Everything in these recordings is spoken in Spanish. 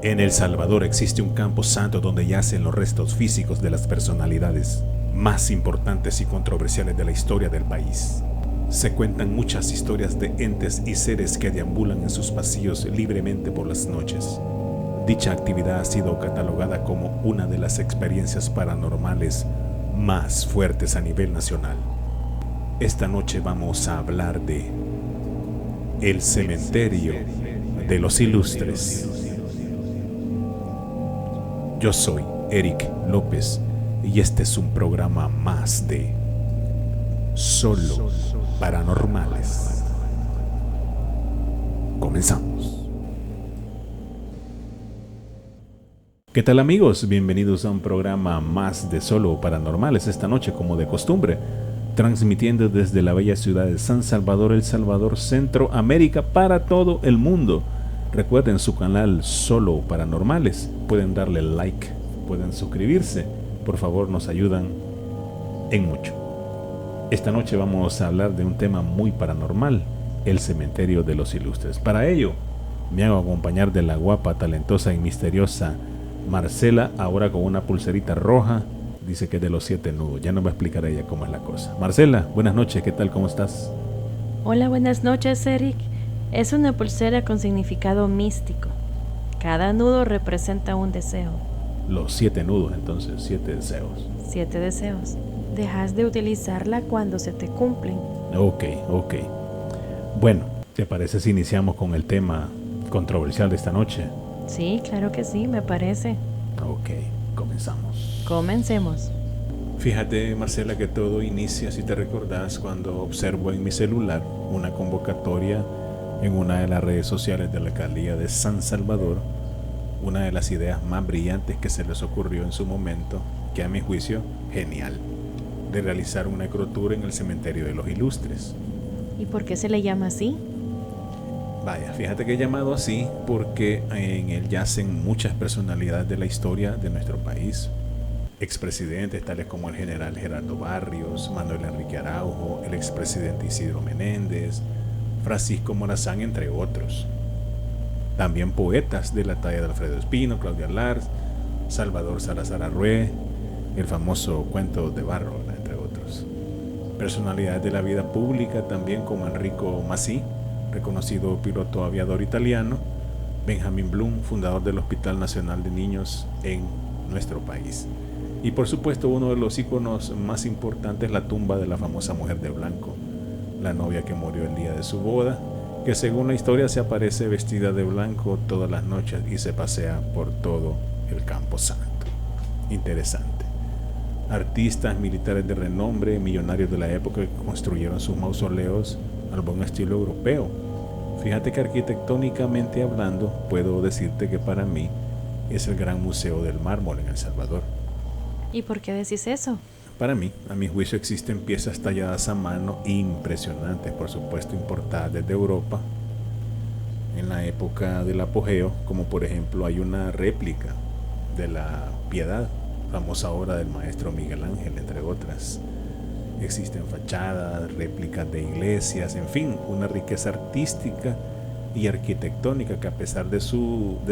En El Salvador existe un campo santo donde yacen los restos físicos de las personalidades más importantes y controversiales de la historia del país. Se cuentan muchas historias de entes y seres que deambulan en sus pasillos libremente por las noches. Dicha actividad ha sido catalogada como una de las experiencias paranormales más fuertes a nivel nacional. Esta noche vamos a hablar de el cementerio de los ilustres. Yo soy Eric López y este es un programa más de Solo Paranormales. Comenzamos. ¿Qué tal, amigos? Bienvenidos a un programa más de Solo Paranormales esta noche, como de costumbre, transmitiendo desde la bella ciudad de San Salvador, El Salvador, Centroamérica, para todo el mundo. Recuerden su canal Solo Paranormales, pueden darle like, pueden suscribirse, por favor nos ayudan en mucho. Esta noche vamos a hablar de un tema muy paranormal, el cementerio de los ilustres. Para ello, me hago acompañar de la guapa, talentosa y misteriosa Marcela, ahora con una pulserita roja, dice que es de los 7 nudos, ya nos va a explicar ella cómo es la cosa. Marcela, buenas noches, ¿qué tal? ¿Cómo estás? Hola, buenas noches, Eric. Es una pulsera con significado místico. Cada nudo representa un deseo. Los 7 nudos, entonces, 7 deseos. 7 deseos. Dejas de utilizarla cuando se te cumplen. Ok. Bueno, ¿te parece si iniciamos con el tema controversial de esta noche? Sí, claro que sí, me parece. Ok, comenzamos. Comencemos. Fíjate, Marcela, que todo inicia, si te recordás, cuando observo en mi celular una convocatoria en una de las redes sociales de la alcaldía de San Salvador, una de las ideas más brillantes que se les ocurrió en su momento, que a mi juicio, genial, de realizar una necrotour en el cementerio de los ilustres. ¿Y por qué se le llama así? Vaya, fíjate que he llamado así porque en él yacen muchas personalidades de la historia de nuestro país. Expresidentes tales como el general Gerardo Barrios, Manuel Enrique Araujo, el expresidente Isidro Menéndez, Francisco Morazán, entre otros. También poetas de la talla de Alfredo Espino, Claudia Lars, Salvador Salazar Arrué, el famoso Cuento de Barro, entre otros. Personalidades de la vida pública también como Enrico Massì, reconocido piloto aviador italiano, Benjamin Bloom, fundador del Hospital Nacional de Niños en nuestro país. Y por supuesto uno de los íconos más importantes, la tumba de la famosa mujer de blanco, la novia que murió el día de su boda, que según la historia se aparece vestida de blanco todas las noches y se pasea por todo el Campo Santo. Interesante. Artistas, militares de renombre, millonarios de la época que construyeron sus mausoleos al buen estilo europeo. Fíjate que arquitectónicamente hablando, puedo decirte que para mí es el gran museo del mármol en El Salvador. ¿Y por qué decís eso? Para mí, a mi juicio, existen piezas talladas a mano impresionantes, por supuesto importadas desde Europa en la época del apogeo, como por ejemplo hay una réplica de la Piedad, famosa obra del maestro Miguel Ángel, entre otras. Existen fachadas, réplicas de iglesias, en fin, una riqueza artística y arquitectónica que, a pesar de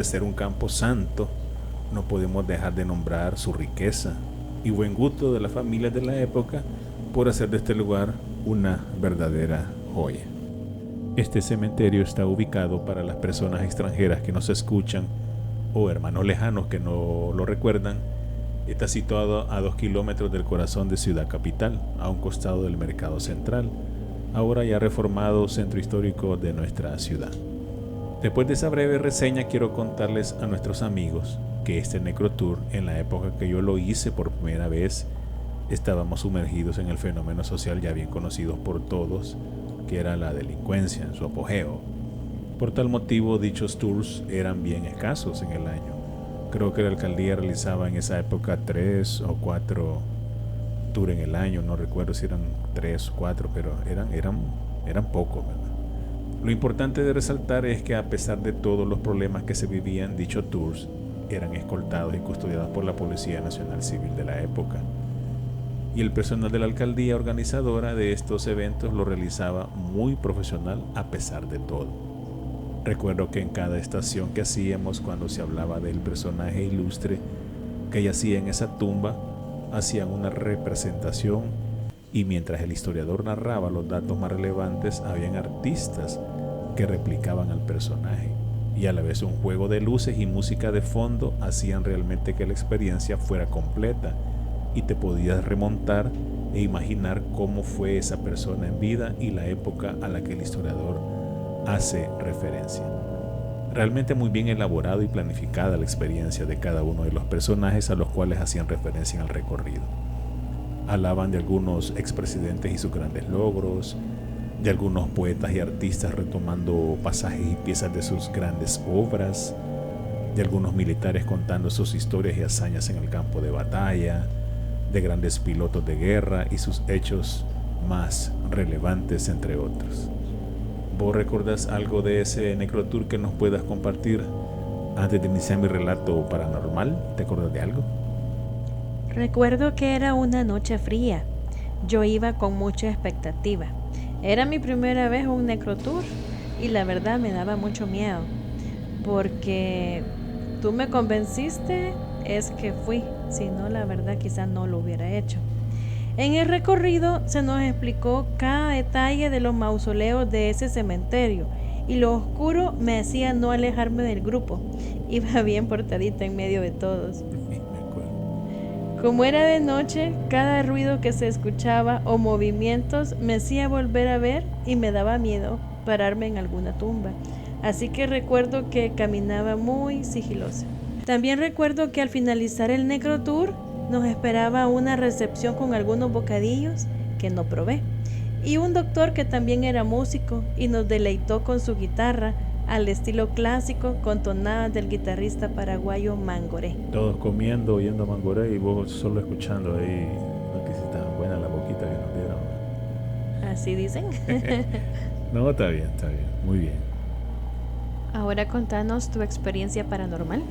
ser un campo santo, no podemos dejar de nombrar su riqueza y buen gusto de las familias de la época por hacer de este lugar una verdadera joya. Este cementerio está ubicado, para las personas extranjeras que nos escuchan o hermanos lejanos que no lo recuerdan, está situado a 2 kilómetros del corazón de Ciudad Capital, a un costado del Mercado Central, ahora ya reformado centro histórico de nuestra ciudad. Después de esa breve reseña, quiero contarles a nuestros amigos que este necrotour, en la época que yo lo hice por primera vez, estábamos sumergidos en el fenómeno social ya bien conocido por todos, que era la delincuencia en su apogeo. Por tal motivo, dichos tours eran bien escasos en el año. Creo que la alcaldía realizaba en esa época 3 o 4 tours en el año, no recuerdo si eran 3 o 4, pero eran pocos, ¿verdad? Lo importante de resaltar es que, a pesar de todos los problemas que se vivían, dichos tours eran escoltados y custodiados por la Policía Nacional Civil de la época. Y el personal de la alcaldía organizadora de estos eventos lo realizaba muy profesional a pesar de todo. Recuerdo que en cada estación que hacíamos, cuando se hablaba del personaje ilustre que yacía en esa tumba, hacían una representación, y mientras el historiador narraba los datos más relevantes, habían artistas que replicaban al personaje, y a la vez un juego de luces y música de fondo hacían realmente que la experiencia fuera completa y te podías remontar e imaginar cómo fue esa persona en vida y la época a la que el historiador hace referencia. Realmente muy bien elaborado y planificada la experiencia de cada uno de los personajes a los cuales hacían referencia en el recorrido. Hablaban de algunos expresidentes y sus grandes logros, de algunos poetas y artistas retomando pasajes y piezas de sus grandes obras, de algunos militares contando sus historias y hazañas en el campo de batalla, de grandes pilotos de guerra y sus hechos más relevantes, entre otros. ¿Vos recordás algo de ese necrotour que nos puedas compartir antes de iniciar mi relato paranormal? ¿Te acuerdas de algo? Recuerdo que era una noche fría. Yo iba con mucha expectativa. Era mi primera vez a un necrotour y la verdad me daba mucho miedo. Porque tú me convenciste, es que fui. Si no, la verdad quizás no lo hubiera hecho. En el recorrido se nos explicó cada detalle de los mausoleos de ese cementerio y lo oscuro me hacía no alejarme del grupo. Iba bien portadita en medio de todos. Como era de noche, cada ruido que se escuchaba o movimientos me hacía volver a ver y me daba miedo pararme en alguna tumba. Así que recuerdo que caminaba muy sigilosa. También recuerdo que al finalizar el necrotour nos esperaba una recepción con algunos bocadillos que no probé y un doctor que también era músico y nos deleitó con su guitarra al estilo clásico con tonadas del guitarrista paraguayo Mangoré. Todos comiendo, oyendo Mangoré y vos solo escuchando ahí. No que si tan buena la boquita que nos dieron. Así dicen. No, está bien, muy bien. Ahora contanos tu experiencia paranormal.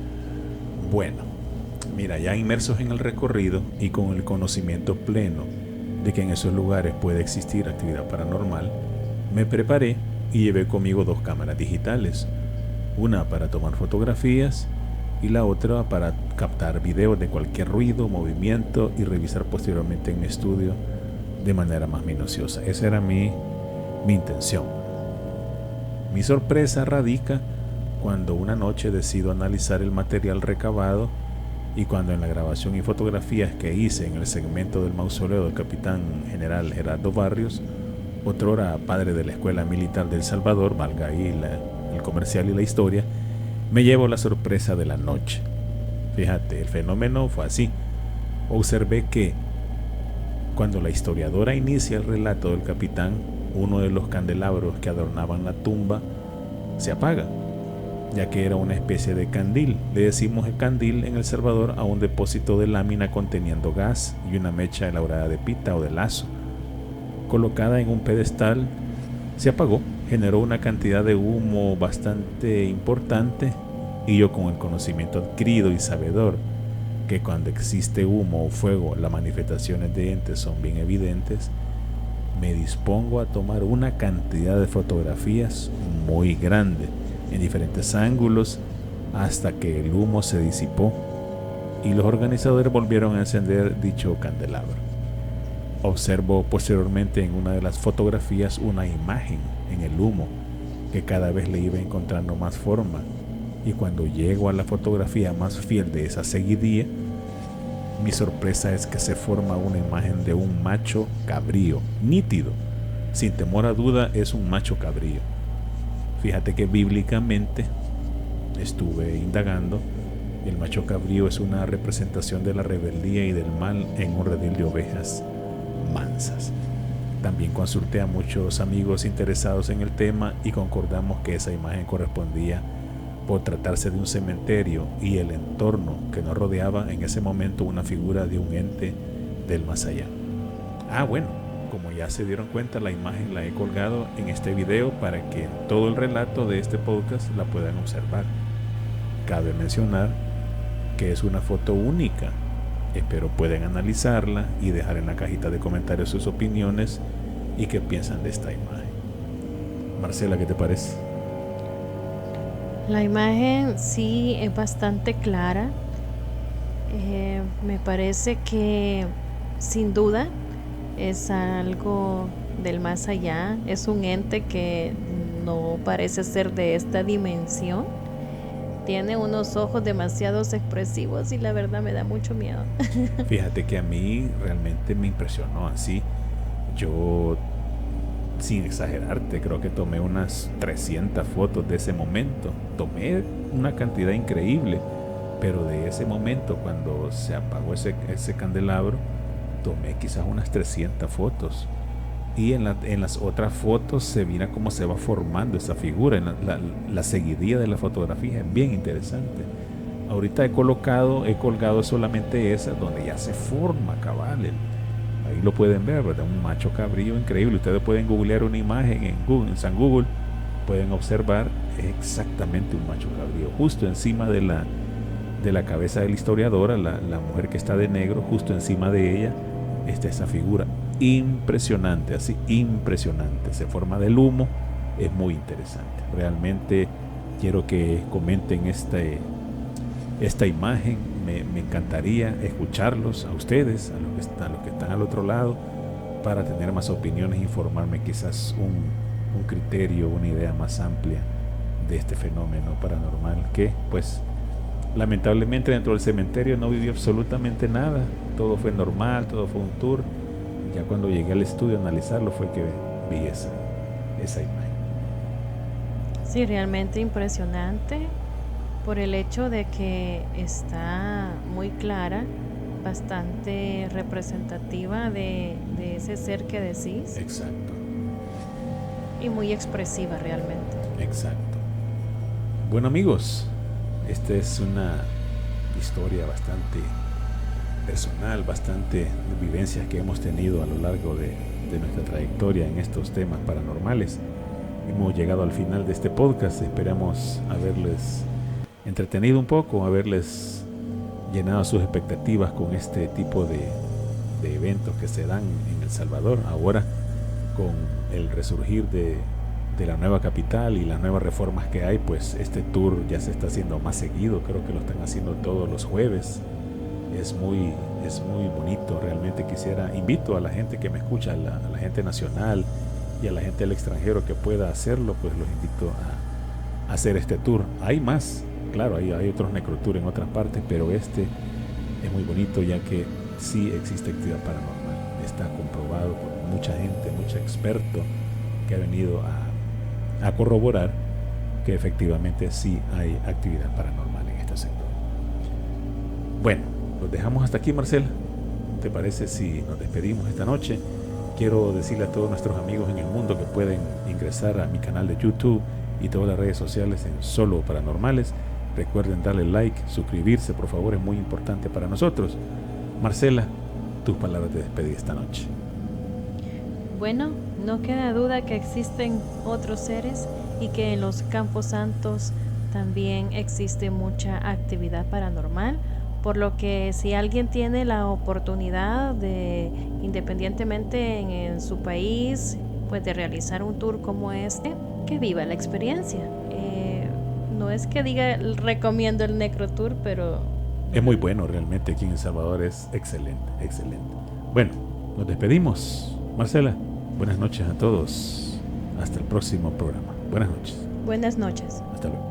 Bueno, mira, ya inmersos en el recorrido y con el conocimiento pleno de que en esos lugares puede existir actividad paranormal, me preparé y llevé conmigo 2 cámaras digitales, una para tomar fotografías y la otra para captar videos de cualquier ruido, movimiento y revisar posteriormente en mi estudio de manera más minuciosa. Esa era mi intención. Mi sorpresa radica cuando una noche decido analizar el material recabado y cuando en la grabación y fotografías que hice en el segmento del mausoleo del capitán general Gerardo Barrios, otrora padre de la Escuela Militar de El Salvador, valga ahí el comercial y la historia, me llevo la sorpresa de la noche. Fíjate, el fenómeno fue así. Observé que cuando la historiadora inicia el relato del capitán, uno de los candelabros que adornaban la tumba se apaga, ya que era una especie de candil. Le decimos el candil en El Salvador a un depósito de lámina conteniendo gas y una mecha elaborada de pita o de lazo. Colocada en un pedestal, se apagó, generó una cantidad de humo bastante importante y yo, con el conocimiento adquirido y sabedor que cuando existe humo o fuego las manifestaciones de entes son bien evidentes, me dispongo a tomar una cantidad de fotografías muy grande en diferentes ángulos hasta que el humo se disipó y los organizadores volvieron a encender dicho candelabro. Observo posteriormente en una de las fotografías una imagen en el humo que cada vez le iba encontrando más forma, y cuando llego a la fotografía más fiel de esa seguidilla, mi sorpresa es que se forma una imagen de un macho cabrío, nítido, sin temor a duda es un macho cabrío. Fíjate que bíblicamente estuve indagando, el macho cabrío es una representación de la rebeldía y del mal en un redil de ovejas mansas. También consulté a muchos amigos interesados en el tema y concordamos que esa imagen correspondía, por tratarse de un cementerio y el entorno que nos rodeaba, en ese momento una figura de un ente del más allá. Bueno, como ya se dieron cuenta, la imagen la he colgado en este video para que en todo el relato de este podcast la puedan observar. Cabe mencionar que es una foto única. Espero pueden analizarla y dejar en la cajita de comentarios sus opiniones y qué piensan de esta imagen. Marcela, ¿qué te parece? La imagen sí es bastante clara. Me parece que sin duda es algo del más allá. Es un ente que no parece ser de esta dimensión. Tiene unos ojos demasiado expresivos y la verdad me da mucho miedo. Fíjate que a mí realmente me impresionó así. Yo, sin exagerarte, creo que tomé unas 300 fotos de ese momento. Tomé una cantidad increíble, pero de ese momento, cuando se apagó ese candelabro, tomé quizás unas 300 fotos. Y en las otras fotos se mira cómo se va formando esa figura, en la seguidilla de la fotografía, es bien interesante. Ahorita he colgado solamente esa donde ya se forma cabal. Ahí lo pueden ver, ¿verdad? Un macho cabrío increíble. Ustedes pueden googlear una imagen en Google, en San Google, pueden observar exactamente un macho cabrío, justo encima de la cabeza de la historiadora, la mujer que está de negro, justo encima de ella está esa figura. Impresionante, así, impresionante. Se forma del humo, es muy interesante. Realmente quiero que comenten esta imagen. Me encantaría escucharlos a ustedes, a los que están al otro lado, para tener más opiniones, informarme quizás un criterio, una idea más amplia de este fenómeno paranormal que, pues, lamentablemente dentro del cementerio no viví absolutamente nada. Todo fue normal, todo fue un tour. Ya cuando llegué al estudio a analizarlo fue que vi esa imagen. Sí, realmente impresionante por el hecho de que está muy clara, bastante representativa de ese ser que decís. Exacto. Y muy expresiva realmente. Exacto. Bueno, amigos, esta es una historia bastante personal, bastante vivencias que hemos tenido a lo largo de nuestra trayectoria en estos temas paranormales. Hemos llegado al final de este podcast. Esperamos haberles entretenido un poco, haberles llenado sus expectativas con este tipo de eventos que se dan en El Salvador. Ahora, con el resurgir de la nueva capital y las nuevas reformas que hay, pues este tour ya se está haciendo más seguido. Creo que lo están haciendo todos los jueves. Es muy bonito. Realmente invito a la gente que me escucha, a la gente nacional y a la gente del extranjero que pueda hacerlo, pues los invito a hacer este tour. Hay más, claro, hay otros necrotour en otras partes, pero este es muy bonito, ya que sí existe actividad paranormal. Está comprobado por mucha gente, mucho experto que ha venido a corroborar que efectivamente sí hay actividad paranormal en este sector. Bueno, los dejamos hasta aquí, Marcela. ¿Te parece si nos despedimos esta noche? Quiero decirle a todos nuestros amigos en el mundo que pueden ingresar a mi canal de YouTube y todas las redes sociales en Solo Paranormales. Recuerden darle like, suscribirse, por favor, es muy importante para nosotros. Marcela, tus palabras de despedida esta noche. Bueno, no queda duda que existen otros seres y que en los Campos Santos también existe mucha actividad paranormal, por lo que si alguien tiene la oportunidad de, independientemente en su país, pues de realizar un tour como este, que viva la experiencia. No es que diga recomiendo el necrotour, pero es muy bueno realmente. Aquí en El Salvador es excelente, excelente. Bueno, nos despedimos. Marcela, buenas noches a todos. Hasta el próximo programa. Buenas noches. Buenas noches. Hasta luego.